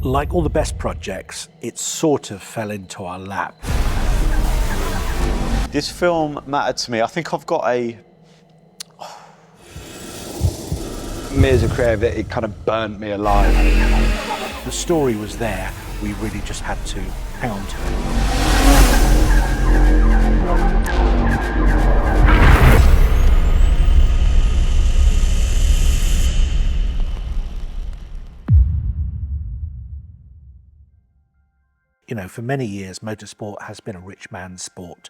Like all the best projects, it sort of fell into our lap. This film mattered to me. I think I've got a... Me as a creative, it kind of burnt me alive. The story was there, we really just had to hang on to it. You know, for many years, motorsport has been a rich man's sport,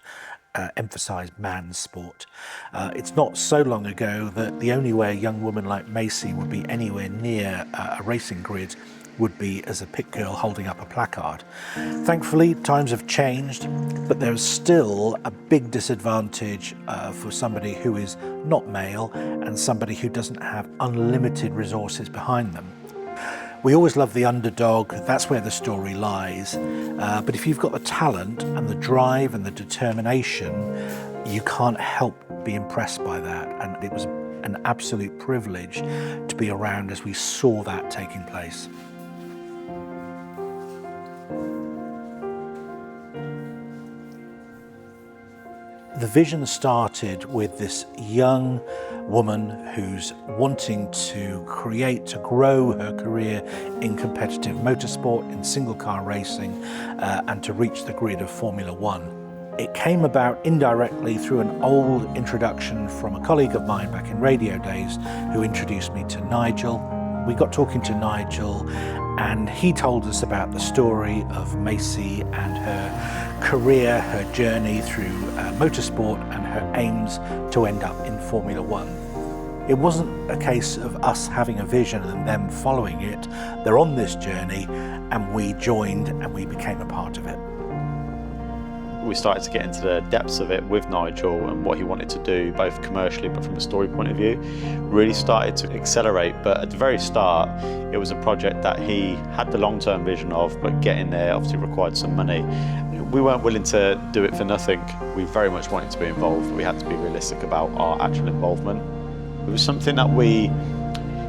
emphasised man's sport. It's not so long ago that the only way a young woman like Macy would be anywhere near a racing grid would be as a pit girl holding up a placard. Thankfully, times have changed, but there's still a big disadvantage for somebody who is not male and somebody who doesn't have unlimited resources behind them. We always love the underdog, that's where the story lies. But if you've got the talent and the drive and the determination, you can't help be impressed by that. And it was an absolute privilege to be around as we saw that taking place. The vision started with this young woman who's wanting to grow her career in competitive motorsport, in single car racing, and to reach the grid of Formula One. It came about indirectly through an old introduction from a colleague of mine back in radio days who introduced me to Nigel. We got talking to Nigel and he told us about the story of Macy and her career, her journey through motorsport and her aims to end up in Formula One. It wasn't a case of us having a vision and them following it. They're on this journey and we joined and we became a part of it. We started to get into the depths of it with Nigel and what he wanted to do, both commercially but from a story point of view. Really started to accelerate, but at the very start, it was a project that he had the long-term vision of, but getting there obviously required some money. We weren't willing to do it for nothing. We very much wanted to be involved. We had to be realistic about our actual involvement. It was something that we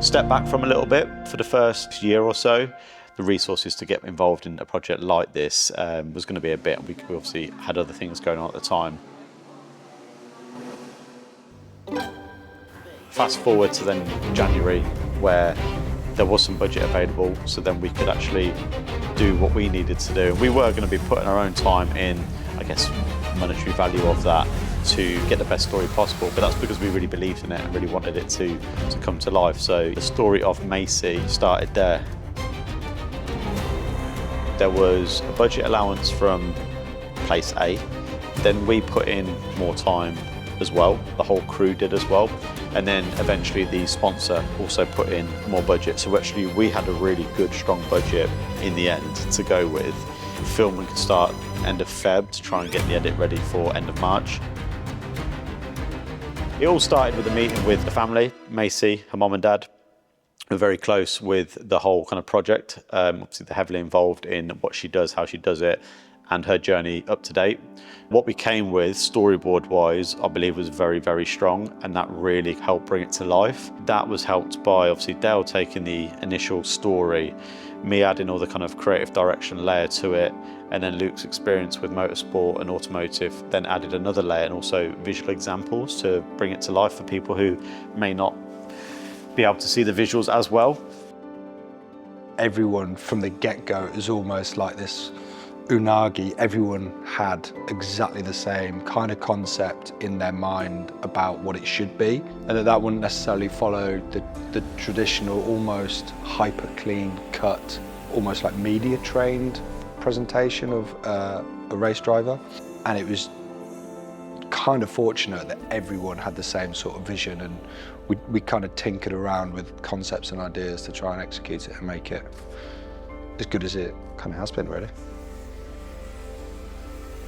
stepped back from a little bit for the first year or so. The resources to get involved in a project like this was going to be a bit, and we obviously had other things going on at the time. Fast forward to then January, where there was some budget available, so then we could actually do what we needed to do. And we were going to be putting our own time in, I guess, monetary value of that to get the best story possible, but that's because we really believed in it and really wanted it to come to life. So the story of Macy started there. There was a budget allowance from place A, then we put in more time as well, the whole crew did as well, and then eventually the sponsor also put in more budget. So actually we had a really good, strong budget in the end to go with. Filming could start end of Feb to try and get the edit ready for end of March. It all started with a meeting with the family, Macy, her mum and dad. We're very close with the whole kind of project. Obviously they're heavily involved in what she does, how she does it, and her journey up to date. What we came with, storyboard-wise, I believe was very, very strong, and that really helped bring it to life. That was helped by, obviously, Dale taking the initial story, me adding all the kind of creative direction layer to it, and then Luke's experience with motorsport and automotive then added another layer, and also visual examples to bring it to life for people who may not be able to see the visuals as well. Everyone from the get-go is almost like this unagi. Everyone had exactly the same kind of concept in their mind about what it should be, and that wouldn't necessarily follow the traditional, almost hyper clean cut, almost like media trained presentation of a race driver. And it was kind of fortunate that everyone had the same sort of vision, and we kind of tinkered around with concepts and ideas to try and execute it and make it as good as it kind of has been, really.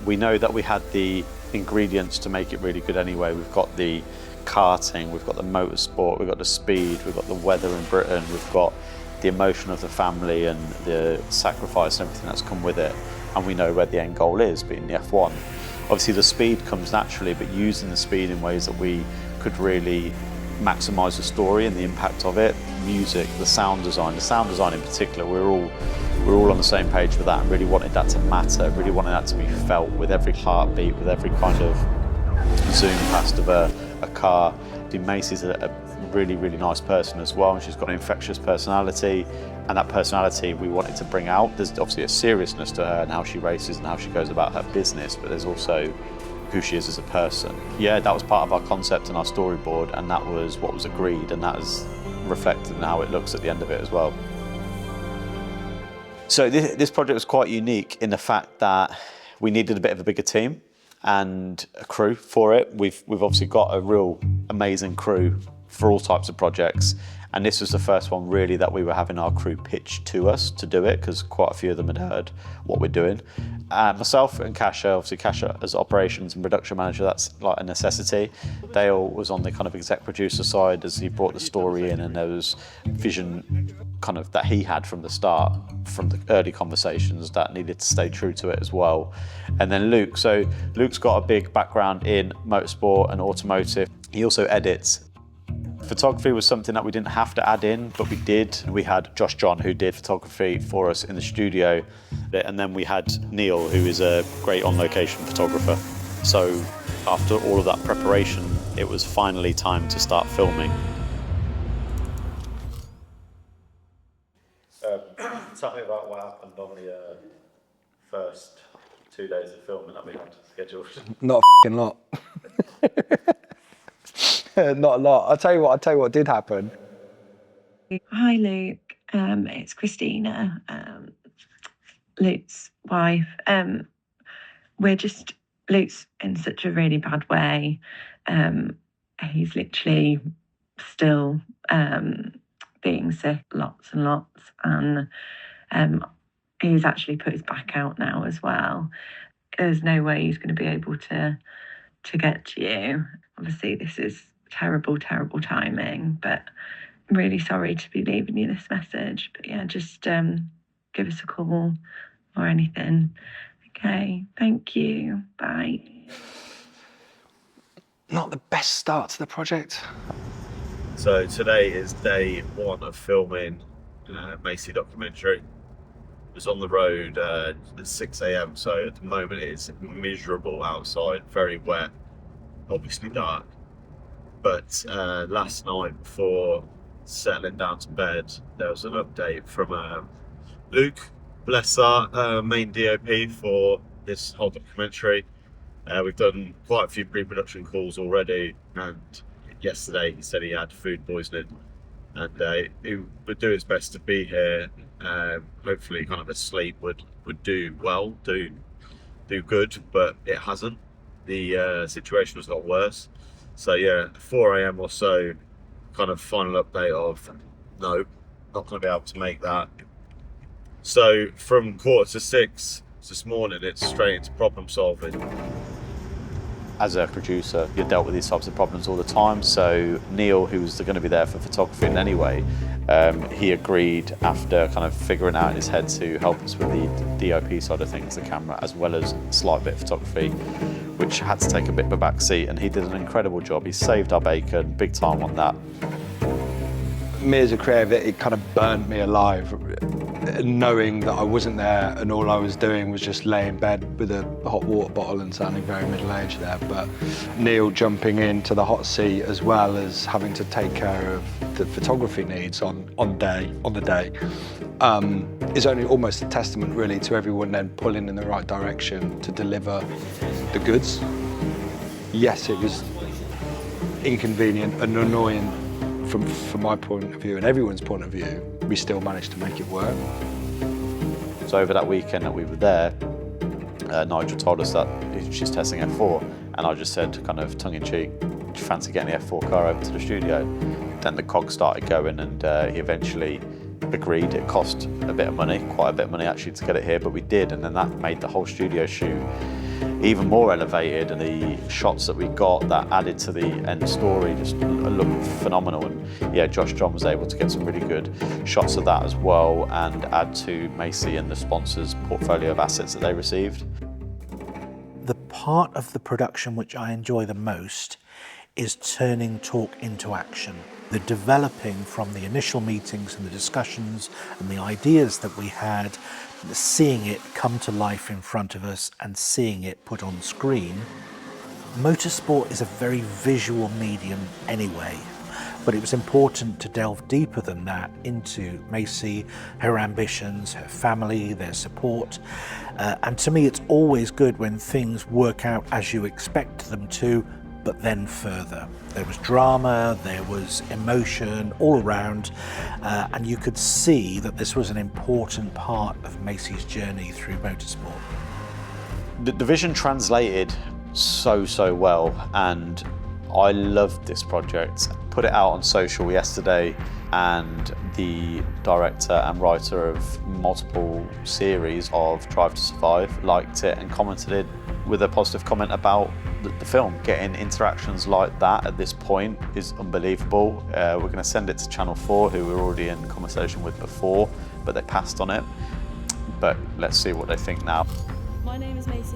We know that we had the ingredients to make it really good anyway. We've got the karting, we've got the motorsport, we've got the speed, we've got the weather in Britain, we've got the emotion of the family and the sacrifice and everything that's come with it. And we know where the end goal is, being the F1. Obviously the speed comes naturally, but using the speed in ways that we could really maximise the story and the impact of it. Music, the sound design in particular, we're all on the same page with that and really wanted that to matter, really wanted that to be felt with every heartbeat, with every kind of zoom past of a car. Macy's a really, really nice person as well, and she's got an infectious personality, and that personality we wanted to bring out. There's obviously a seriousness to her and how she races and how she goes about her business, but there's also who she is as a person. Yeah, that was part of our concept and our storyboard, and that was what was agreed, and that is reflected in how it looks at the end of it as well. So this project was quite unique in the fact that we needed a bit of a bigger team and a crew for it. We've obviously got a real amazing crew for all types of projects, and this was the first one really that we were having our crew pitch to us to do it, because quite a few of them had heard what we're doing. Myself and Kasia, obviously Kasia as operations and production manager, that's like a necessity. Dale was on the kind of exec producer side as he brought the story in, and there was vision kind of that he had from the start, from the early conversations, that needed to stay true to it as well. And then Luke, so Luke's got a big background in motorsport and automotive. He also edits. Photography was something that we didn't have to add in, but we did. We had Josh John, who did photography for us in the studio. And then we had Neil, who is a great on-location photographer. So after all of that preparation, it was finally time to start filming. Tell me about what happened on the first 2 days of filming that we had scheduled. Not a f***ing lot. Not a lot. I'll tell you what did happen. Hi Luke, it's Christina, Luke's wife. Luke's in such a really bad way. He's literally still being sick lots and lots, and he's actually put his back out now as well. There's no way he's going to be able to get to you. Obviously this is terrible timing, but I'm really sorry to be leaving you this message. But yeah, just give us a call or anything. Okay, thank you, bye. Not the best start to the project. So today is day one of filming Macy documentary. It was on the road at 6 a.m. so at the moment it's miserable outside, very wet, obviously dark. But last night before settling down to bed, there was an update from Luke, bless our main DOP for this whole documentary. We've done quite a few pre-production calls already, and yesterday he said he had food poisoning, and he would do his best to be here. Hopefully kind of a sleep would do well, do good, but it hasn't. The situation has got worse. So yeah, 4 a.m. or so, kind of final update of no, not going to be able to make that. So from 5:45 this morning, it's straight into problem solving. As a producer, you're dealt with these types of problems all the time. So Neil, who's going to be there for photography in any way, he agreed after kind of figuring out in his head to help us with the DOP side of things, the camera, as well as a slight bit of photography, which had to take a bit of a back seat, and he did an incredible job. He saved our bacon, big time on that. Me as a creative, it kind of burnt me alive, knowing that I wasn't there and all I was doing was just lay in bed with a hot water bottle and sounding very middle-aged there. But Neil jumping into the hot seat as well as having to take care of the photography needs on the day is only almost a testament really to everyone then pulling in the right direction to deliver the goods. Yes, it was inconvenient and annoying from my point of view and everyone's point of view. We still managed to make it work. So over that weekend that we were there, Nigel told us that she's testing F4, and I just said, kind of tongue-in-cheek, do you fancy getting the F4 car over to the studio? Then the cogs started going, and he eventually agreed. It cost a bit of money, quite a bit of money actually, to get it here, but we did, and then that made the whole studio shoot even more elevated, and the shots that we got that added to the end story just looked phenomenal. And yeah, Josh John was able to get some really good shots of that as well, and add to Macy and the sponsors' portfolio of assets that they received. The part of the production which I enjoy the most is turning talk into action. The developing from the initial meetings and the discussions and the ideas that we had, seeing it come to life in front of us and seeing it put on screen. Motorsport is a very visual medium anyway, but it was important to delve deeper than that into Macy, her ambitions, her family, their support. And to me, it's always good when things work out as you expect them to, but then further. There was drama, there was emotion all around, and you could see that this was an important part of Macy's journey through motorsport. The vision translated so well, and I loved this project. Put it out on social yesterday, and the director and writer of multiple series of Drive to Survive liked it and commented it with a positive comment about the film. Getting interactions like that at this point is unbelievable. We're going to send it to Channel 4, who we were already in conversation with before, but they passed on it. But let's see what they think now. My name is Macie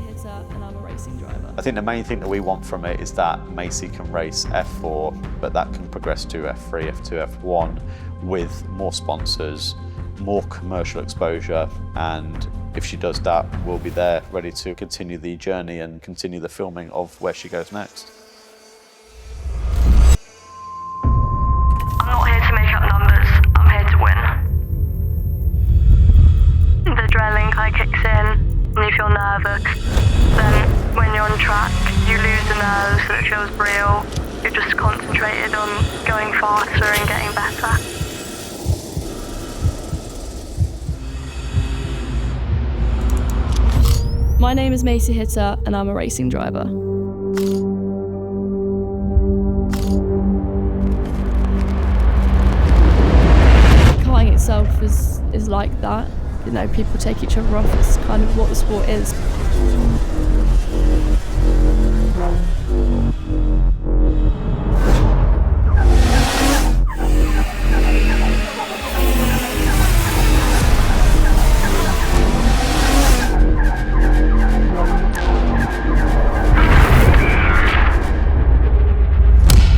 and I'm a racing driver. I think the main thing that we want from it is that Macy can race F4, but that can progress to F3, F2, F1 with more sponsors, more commercial exposure, and if she does that, we'll be there ready to continue the journey and continue the filming of where she goes next. I'm not here to make up numbers, I'm here to win. The adrenaline kind of kicks in and you feel nervous. Then when you're on track, you lose the nerves so it feels real. You're just concentrated on going faster and getting better. My name is Macy and I'm a racing driver. Karting itself is like that. You know, people take each other off. It's kind of what the sport is.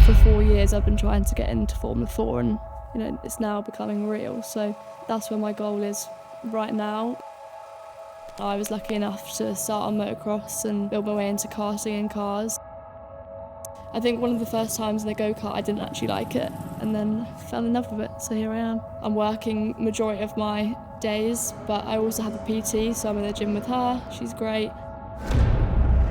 For 4 years I've been trying to get into Formula 4 and you know, it's now becoming real. So that's where my goal is right now. I was lucky enough to start on motocross and build my way into karting and cars. I think one of the first times in the go-kart I didn't actually like it and then fell in love with it, so here I am. I'm working majority of my days, but I also have a PT, so I'm in the gym with her, she's great.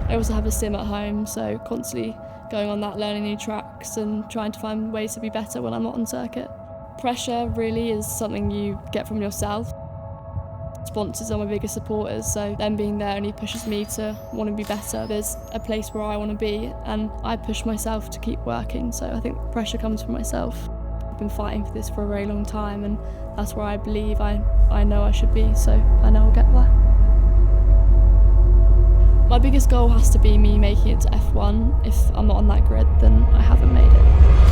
I also have a sim at home, so constantly going on that, learning new tracks and trying to find ways to be better when I'm not on circuit. Pressure really is something you get from yourself. Sponsors are my biggest supporters, so them being there only pushes me to want to be better. There's a place where I want to be and I push myself to keep working, so I think pressure comes from myself. I've been fighting for this for a very long time and that's where I believe I know I should be, so I know I'll get there. My biggest goal has to be me making it to F1. If I'm not on that grid, then I haven't made it.